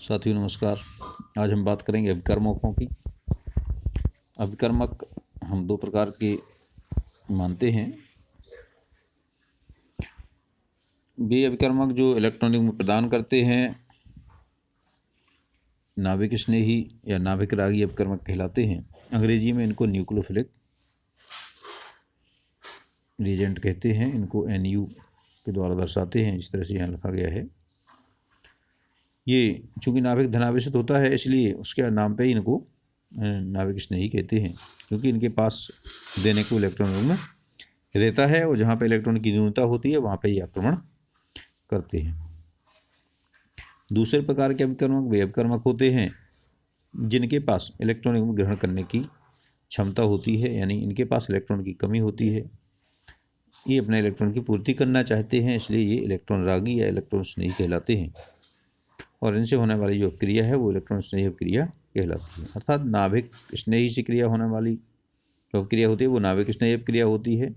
साथियों नमस्कार। आज हम बात करेंगे अभिकर्मकों की। अभिकर्मक हम दो प्रकार के मानते हैं। वे अभिकर्मक जो इलेक्ट्रॉनिक में प्रदान करते हैं नाभिक स्नेही या नाभिक रागी अभिकर्मक कहलाते हैं। अंग्रेजी में इनको न्यूक्लियोफिलिक रिएजेंट कहते हैं। इनको NU के द्वारा दर्शाते हैं, जिस तरह से यहाँ लिखा गया है। ये चूँकि नाभिक धनावेशित होता है इसलिए उसके नाम पे ही इनको नाभिक स्नेही कहते हैं, क्योंकि इनके पास देने को इलेक्ट्रॉन में रहता है और जहाँ पे इलेक्ट्रॉन की न्यूनता होती है वहाँ पे ये आक्रमण करते हैं। दूसरे प्रकार के अभिकर्मक वे अभिकर्मक होते हैं जिनके पास इलेक्ट्रॉन ग्रहण करने की क्षमता होती है, यानी इनके पास इलेक्ट्रॉन की कमी होती है। ये अपने इलेक्ट्रॉन की पूर्ति करना चाहते हैं, इसलिए ये इलेक्ट्रॉन रागी या इलेक्ट्रॉन स्नेही कहलाते हैं। और इनसे होने वाली जो क्रिया है वो इलेक्ट्रॉन स्नेही क्रिया कहलाती है। अर्थात नाभिक स्नेही से क्रिया होने वाली जो क्रिया होती है वो नाभिक स्नेही क्रिया होती है,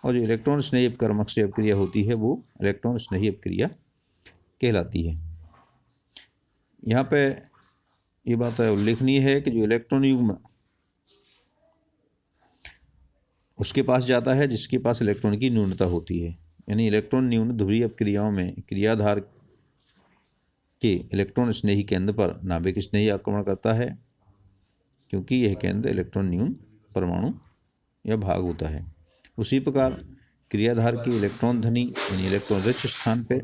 और जो इलेक्ट्रॉन स्नेही कर्मक से क्रिया होती है वो इलेक्ट्रॉन स्नेही क्रिया कहलाती है। यहाँ पे ये बात उल्लेखनीय है कि जो इलेक्ट्रॉन युग्म उसके पास जाता है जिसके पास इलेक्ट्रॉन की न्यूनता होती है, यानी इलेक्ट्रॉन न्यून ध्रुवीय अपक्रियाओं में क्रियाधार के इलेक्ट्रॉन स्नेही केंद्र पर नाभिक स्नेही आक्रमण करता है, क्योंकि यह केंद्र इलेक्ट्रॉन न्यून परमाणु या भाग होता है। उसी प्रकार क्रियाधार के इलेक्ट्रॉन धनी यानी इलेक्ट्रॉन रिच स्थान पे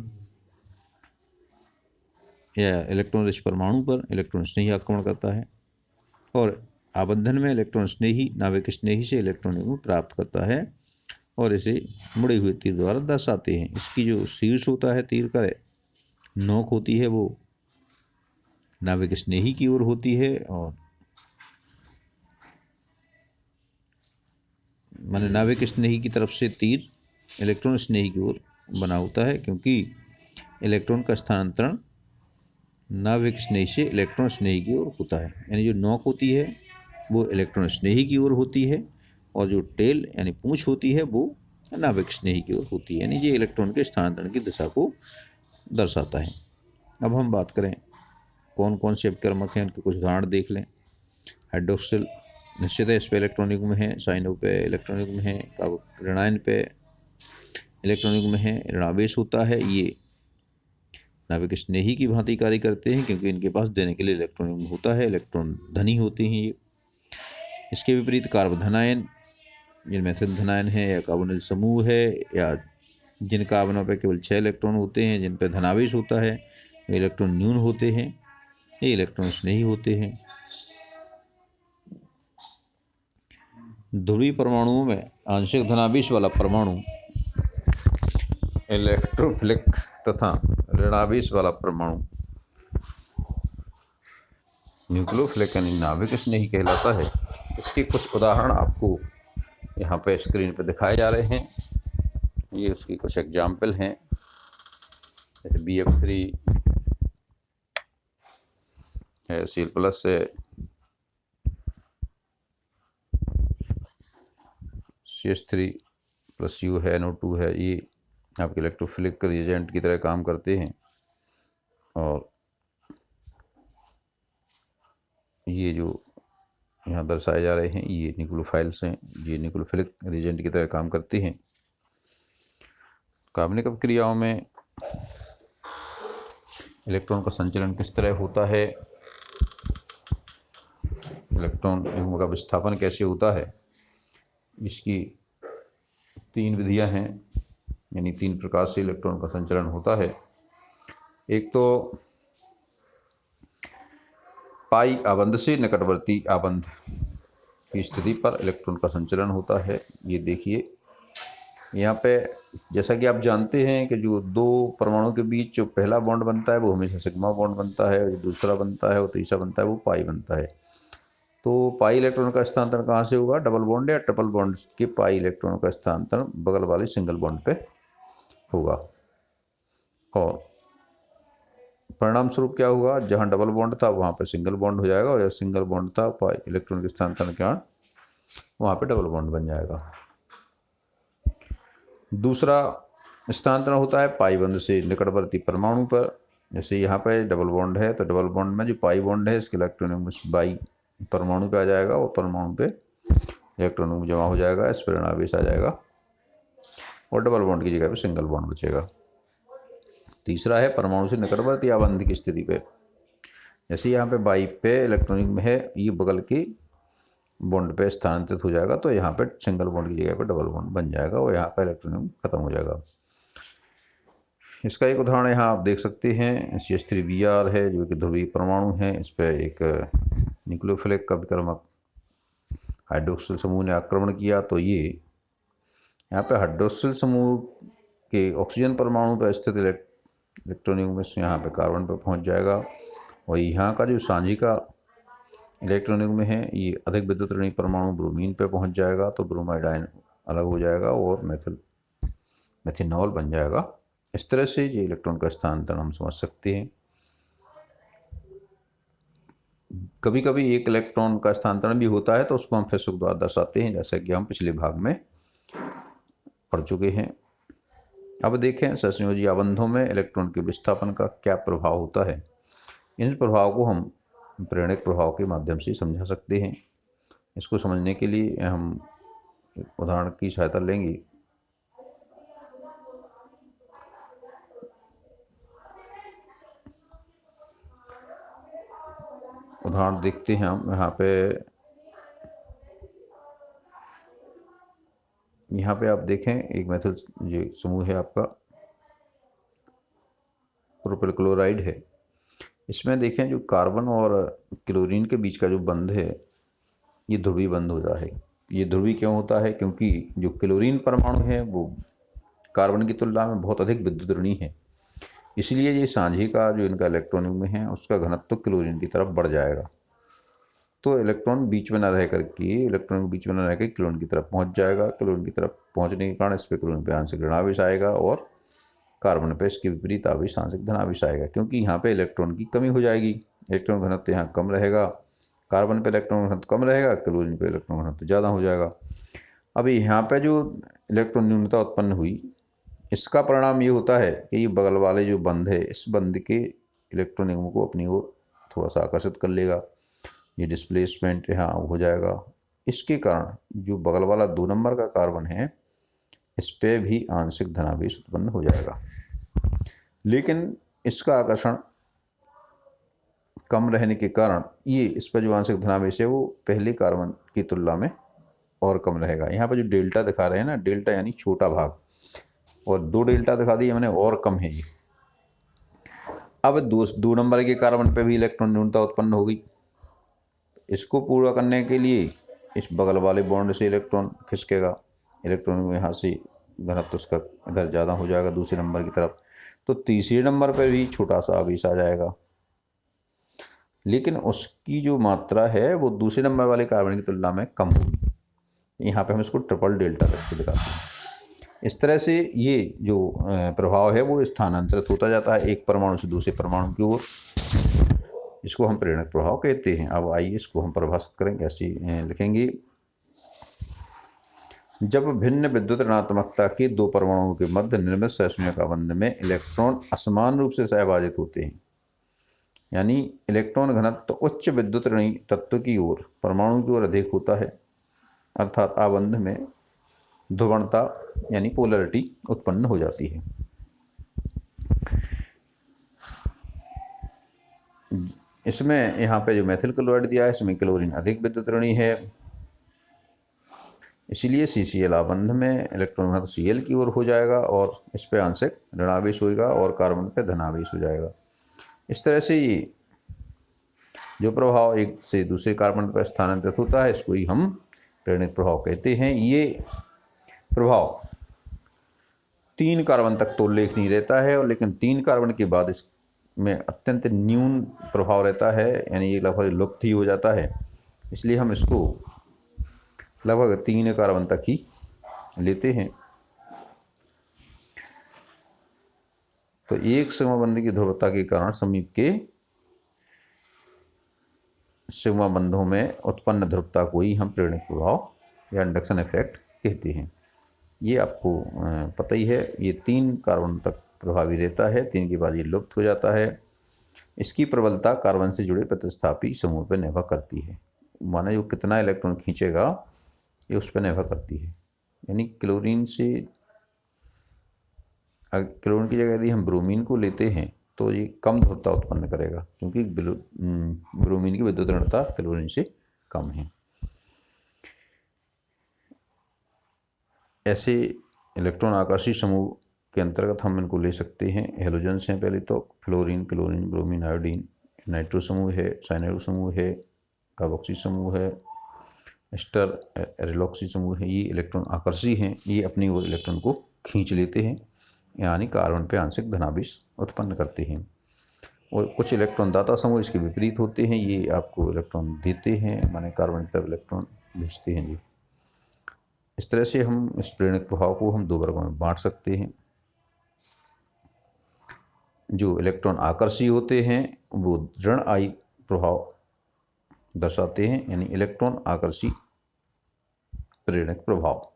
या इलेक्ट्रॉन रिच परमाणु पर इलेक्ट्रॉन स्नेही आक्रमण करता है, और आबंधन में इलेक्ट्रॉन स्नेही नाभिक स्नेही से इलेक्ट्रॉन को प्राप्त करता है और इसे मुड़े हुए तीर द्वारा दर्शाते हैं। इसकी जो शीर्ष होता है तीर का नोक होती है वो नाभिक स्नेही की ओर होती है, और माने नाभिक स्नेही की तरफ से तीर इलेक्ट्रॉन स्नेही की ओर बना होता है, क्योंकि इलेक्ट्रॉन का स्थानांतरण नाभिक स्नेही से इलेक्ट्रॉन स्नेही की ओर होता है। यानी जो नोक होती है वो इलेक्ट्रॉन स्नेही की ओर होती है, और जो टेल यानी पूंछ होती है वो नाभिक स्नेही की ओर होती है, यानी ये इलेक्ट्रॉन के स्थानांतरण की दिशा को दर्शाता है। अब हम बात करें कौन कौन से अभिकर्मक हैं, उनके कुछ उदाहरण देख लें। हाइड्रोक्सिल निश्चित है इस पे इलेक्ट्रॉन युग्म है, साइनो पे इलेक्ट्रॉन युग्म है, ऋणायन पे इलेक्ट्रॉन युग्म है, ऋणावेश होता है। ये नाभिक स्नेही की भांति कार्य करते हैं, क्योंकि इनके पास देने के लिए इलेक्ट्रॉन युग्म होता है, इलेक्ट्रॉन धनी होते हैं ये। इसके विपरीत कार्बोधनायन जिनमें एथिल धनायन है या कार्बोनिल समूह है, या जिन कार्बनों पर केवल 6 इलेक्ट्रॉन होते हैं, जिन पर धनावेश होता है, वे इलेक्ट्रॉन न्यून होते हैं, ये इलेक्ट्रॉन स्नेही होते हैं। ध्रुवीय परमाणुओं में आंशिक धनावेश वाला परमाणु इलेक्ट्रोफिलिक तथा ऋणावेश वाला परमाणु न्यूक्लियोफिलिक यानी नाभिक स्नेही कहलाता है। इसके कुछ उदाहरण आपको यहाँ पे स्क्रीन पे दिखाए जा रहे हैं। ये उसकी कुछ एग्जाम्पल हैं, जैसे BF3 है, Cl+ है, CH3+U है, NO2 है। ये आपके इलेक्ट्रोफिलिक रिएजेंट की तरह काम करते हैं, और ये जो यहाँ दर्शाए जा रहे हैं ये न्यूक्लियोफाइल्स हैं, ये न्यूक्लियोफिलिक रिएजेंट की तरह काम करते हैं। कार्बनिक अपक्रियाओं में इलेक्ट्रॉन का संचलन किस तरह होता है, इलेक्ट्रॉन युग्म का विस्थापन कैसे होता है, इसकी 3 विधियां हैं, यानी 3 प्रकार से इलेक्ट्रॉन का संचलन होता है। एक तो पाई आबंध से निकटवर्ती आबंध की स्थिति पर इलेक्ट्रॉन का संचलन होता है। ये देखिए यहाँ पे, जैसा कि आप जानते हैं कि जो 2 परमाणु के बीच जो पहला बॉन्ड बनता है वो हमेशा सिग्मा बॉन्ड बनता है, जो दूसरा बनता है वो तीसरा बनता है वो पाई बनता है। तो पाई इलेक्ट्रॉन का स्थानांतरण कहाँ से होगा, डबल बॉन्ड या ट्रिपल बॉन्ड के पाई इलेक्ट्रॉन का स्थानांतरण बगल वाले सिंगल बॉन्ड पे होगा, और परिणाम स्वरूप क्या होगा, जहाँ डबल बॉन्ड था वहाँ पे सिंगल बॉन्ड हो जाएगा, और जहाँ सिंगल बॉन्ड था पाई इलेक्ट्रॉन के स्थानांतरण के कारण वहाँ पे डबल बॉन्ड बन जाएगा। दूसरा स्थानांतरण होता है पाई बंध से निकटवर्ती परमाणु पर, जैसे यहाँ पे डबल बॉन्ड है तो डबल बॉन्ड में जो पाई बॉन्ड है इसके इलेक्ट्रॉन बाई परमाणु पे आ जाएगा और परमाणु पे इलेक्ट्रॉन जमा हो जाएगा, इस पर ऋणावेश आ जाएगा और डबल बॉन्ड की जगह पे सिंगल बॉन्ड बचेगा। तीसरा है परमाणु से निकटवर्ती आबंध की स्थिति पे। जैसे यहाँ पे बाई पे इलेक्ट्रॉनिक में है, ये बगल की बॉन्ड पे स्थानांतरित हो जाएगा तो यहाँ पे सिंगल बॉन्ड की जगह पे डबल बॉन्ड बन जाएगा और यहाँ का इलेक्ट्रॉनिक खत्म हो जाएगा। इसका एक उदाहरण यहाँ आप देख सकते हैं, CH3Br है जो कि ध्रुवीय परमाणु है, इस पर एक न्यूक्लियोफिलिक कविकर्मक हाइड्रोक्सिल समूह ने आक्रमण किया तो ये यहाँ पे हाइड्रोक्सिल समूह के ऑक्सीजन परमाणु पर स्थित इलेक्ट्रॉनिक में से यहाँ पे कार्बन पर पहुँच जाएगा और यहाँ का जो सांझी का इलेक्ट्रॉनिक में है ये अधिक विद्युत ऋणात्मक परमाणु ब्रोमीन पे पहुँच जाएगा तो ब्रोमाइड आयन अलग हो जाएगा और मेथिनॉल बन जाएगा। इस तरह से ये इलेक्ट्रॉन का स्थानांतरण हम समझ सकते हैं। कभी कभी एक इलेक्ट्रॉन का स्थानांतरण भी होता है तो उसको हम फिर द्वारा दर्शाते हैं, जैसा कि हम पिछले भाग में पढ़ चुके हैं। अब देखें सहसंयोजी आबंधों में इलेक्ट्रॉन के विस्थापन का क्या प्रभाव होता है। इन प्रभाव को हम प्रेरणिक प्रभाव के माध्यम से समझा सकते हैं। इसको समझने के लिए हम एक उदाहरण की सहायता लेंगे। उदाहरण देखते हैं हम यहाँ पे आप देखें एक मेथल ये समूह है आपका प्रोपिल क्लोराइड है। इसमें देखें जो कार्बन और क्लोरीन के बीच का जो बंध है ये ध्रुवीय बंध होता है। ये ध्रुवीय क्यों होता है? क्योंकि जो क्लोरीन परमाणु है वो कार्बन की तुलना में बहुत अधिक विद्युत ऋणी है, इसलिए ये सांझे का जो इनका इलेक्ट्रॉन में है उसका घनत्व क्लोरीन की तरफ बढ़ जाएगा। तो इलेक्ट्रॉन बीच में न रह करके क्लोरीन की तरफ पहुंच जाएगा। क्लोरीन की तरफ पहुंचने के कारण इस पर क्लोरीन पे आंशिक ऋणावेश आएगा और कार्बन पे इसके विपरीत आवेश आंशिक धनावेश आएगा, क्योंकि यहाँ पे इलेक्ट्रॉन की कमी हो जाएगी। इलेक्ट्रॉन घनत्व यहाँ कम रहेगा, कार्बन पे इलेक्ट्रॉन घनत्व कम रहेगा, क्लोरीन पे इलेक्ट्रॉन घनत्व ज़्यादा हो जाएगा। अब यहाँ पे जो इलेक्ट्रॉन न्यूनता उत्पन्न हुई इसका परिणाम ये होता है कि ये बगल वाले जो बंध है इस बंध के इलेक्ट्रॉन को अपनी ओर थोड़ा सा आकर्षित कर लेगा, ये डिस्प्लेसमेंट यहाँ हो जाएगा। इसके कारण जो बगल वाला 2 नंबर का कार्बन है इस पे भी आंशिक धनावेश उत्पन्न हो जाएगा, लेकिन इसका आकर्षण कम रहने के कारण ये इस पर जो आंशिक धनावेश है वो पहले कार्बन की तुलना में और कम रहेगा। यहाँ पर जो डेल्टा दिखा रहे हैं ना, डेल्टा यानी छोटा भाग, और 2 डेल्टा दिखा दिए मैंने और कम है ये। अब 2 नंबर के कार्बन पे भी इलेक्ट्रॉन न्यूनता उत्पन्न होगी। इसको पूरा करने के लिए इस बगल वाले बॉन्ड से इलेक्ट्रॉन खिसकेगा, इलेक्ट्रॉन यहाँ से घनत्व उसका इधर ज़्यादा हो जाएगा दूसरे नंबर की तरफ, तो तीसरे नंबर पर भी छोटा सा आवेश आ जाएगा, लेकिन उसकी जो मात्रा है वो दूसरे नंबर वाले कार्बन की तुलना में कम होगी। यहाँ पे हम इसको ट्रिपल डेल्टा करके दिखाते हैं। इस तरह से ये जो प्रभाव है वो स्थानांतरित होता जाता है एक परमाणु से दूसरे परमाणु की ओर। इसको हम प्रेरणक प्रभाव कहते हैं। अब आइए इसको हम परिभाषित करेंगे, ऐसे लिखेंगे। जब भिन्न विद्युत ऋणात्मकता के 2 परमाणुओं के मध्य निर्मित सहसंयोजक आबंध में इलेक्ट्रॉन असमान रूप से सहभाजित होते हैं, यानी इलेक्ट्रॉन घनत्व उच्च विद्युत ऋणी तत्व की ओर परमाणु की ओर अधिक होता है, अर्थात आबंध में ध्रुवणता यानी पोलरिटी उत्पन्न हो जाती है। इसमें यहाँ पे जो मेथिल क्लोराइड दिया है इसमें क्लोरीन अधिक विद्युत ऋणी है, इसीलिए CCl आबंध में इलेक्ट्रॉन घनत्व Cl की ओर हो जाएगा और इस पे आंशिक ऋणावेश होगा और कार्बन पे धनावेश हो जाएगा। इस तरह से ये जो प्रभाव एक से दूसरे कार्बन पर स्थानांतरित होता है इसको ही हम प्रेरणिक प्रभाव कहते हैं। ये प्रभाव 3 कार्बन तक तो उल्लेखनीय रहता है, और लेकिन 3 कार्बन के बाद इसमें अत्यंत न्यून प्रभाव रहता है, यानी ये लगभग लुप्त ही हो जाता है। इसलिए हम इसको लगभग 3 कार्बन तक ही लेते हैं। तो एक सिग्मा बंध की ध्रुवता के कारण समीप के सिग्मा बंधों में उत्पन्न ध्रुवता को ही हम प्रेरणिक प्रभाव या इंडक्शन इफेक्ट कहते हैं। ये आपको पता ही है, ये 3 कार्बन तक प्रभावी रहता है, 3 के बाद ये लुप्त हो जाता है। इसकी प्रबलता कार्बन से जुड़े प्रतिस्थापी समूह पर निर्भर करती है। माने जो कितना इलेक्ट्रॉन खींचेगा ये उस पर निर्भर करती है। यानी क्लोरीन की जगह यदि हम ब्रोमीन को लेते हैं तो ये कम ध्रुवता उत्पन्न करेगा, क्योंकि ब्रोमीन की विद्युत ऋणता क्लोरीन से कम है। ऐसे इलेक्ट्रॉन आकर्षी समूह के अंतर्गत हम इनको ले सकते हैं। हेलोजेंस हैं पहले तो fluorine, chlorine, bromine, iodine. Nitro समूह है, साइनाइड समूह है, कार्बोक्सी समूह है, एस्टर एरिलॉक्सी समूह है। ये इलेक्ट्रॉन आकर्षी हैं, ये अपनी ओर इलेक्ट्रॉन को खींच लेते हैं, यानी कार्बन पे आंशिक धनावेश उत्पन्न करते हैं। और कुछ इलेक्ट्रॉन दाता समूह इसके विपरीत होते हैं, ये आपको इलेक्ट्रॉन देते हैं, माने कार्बन की तरफ इलेक्ट्रॉन भेजते हैं जी। इस तरह से हम इस प्रेरक प्रभाव को हम 2 वर्गों में बांट सकते हैं। जो इलेक्ट्रॉन आकर्षी होते हैं वो ऋण आई प्रभाव दर्शाते हैं, यानी इलेक्ट्रॉन आकर्षी प्रेरक प्रभाव।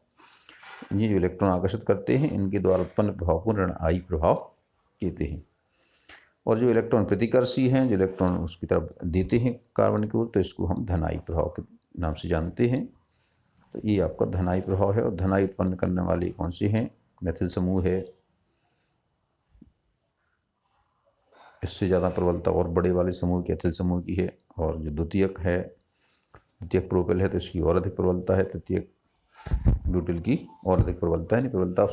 ये जो इलेक्ट्रॉन आकर्षित करते हैं इनके द्वारा उत्पन्न प्रभाव को ऋण आई प्रभाव कहते हैं। और जो इलेक्ट्रॉन प्रतिकर्षी हैं, जो इलेक्ट्रॉन उसकी तरफ देते हैं कार्बन की ओर, तो इसको हम धनाई प्रभाव के नाम से जानते हैं। तो ये आपका धनाई प्रभाव है। और धनाई उत्पन्न करने वाले कौन से हैं? मेथिल समूह है, इससे ज़्यादा प्रबलता और बड़े वाले समूह की एथिल समूह की है। और जो द्वितीयक है, द्वितीयक प्रोपेल है तो इसकी और अधिक प्रबलता है, तृतीयक ब्यूटिल की और अधिक प्रबलता है। नहीं प्रबलता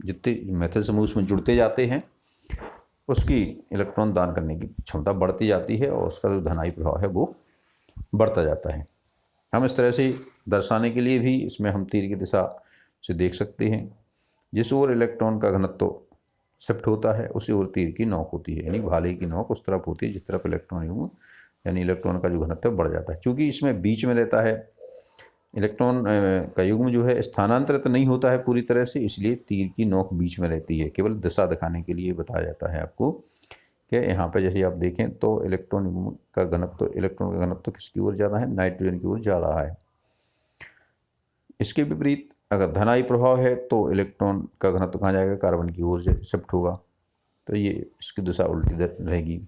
जितने मेथिल समूह उसमें जुड़ते जाते हैं उसकी इलेक्ट्रॉन दान करने की क्षमता बढ़ती जाती है और उसका जो धनाई प्रभाव है वो बढ़ता जाता है। हम इस तरह से दर्शाने के लिए भी इसमें हम तीर की दिशा से देख सकते हैं। जिस ओर इलेक्ट्रॉन का घनत्व शिफ्ट होता है उसी ओर तीर की नोक होती है, यानी भाले की नोक उस तरफ होती है जिस तरफ इलेक्ट्रॉन युग्म यानी इलेक्ट्रॉन का जो घनत्व बढ़ जाता है। चूँकि इसमें बीच में रहता है इलेक्ट्रॉन का युग्म जो है स्थानांतरित नहीं होता है पूरी तरह से, इसलिए तीर की नोक बीच में रहती है। केवल दिशा दिखाने के लिए बताया जाता है आपको कि यहाँ पर जैसे आप देखें तो इलेक्ट्रॉन युग्म का घनत्व किसकी ओर ज़्यादा है? नाइट्रोजन की ओर जा रहा है। इसके विपरीत अगर धनाई प्रभाव है तो इलेक्ट्रॉन का घनत्व कहाँ जाएगा? कार्बन की ओर शिफ्ट होगा। तो ये इसकी दिशा उल्टी रहेगी।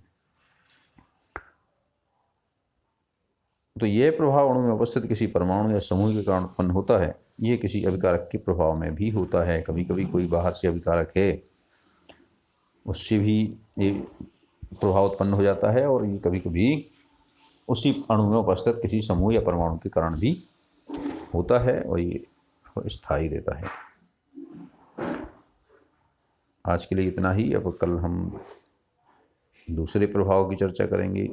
तो यह प्रभाव अणु में उपस्थित किसी परमाणु या समूह के कारण उत्पन्न होता है। ये किसी अभिकारक के प्रभाव में भी होता है। कभी कभी कोई बाहर से अभिकारक है उससे भी ये प्रभाव उत्पन्न हो जाता है, और ये कभी कभी उसी अणु में उपस्थित किसी समूह या परमाणु के कारण भी होता है, और ये स्थायी रहता है। आज के लिए इतना ही। अब कल हम दूसरे प्रभाव की चर्चा करेंगे।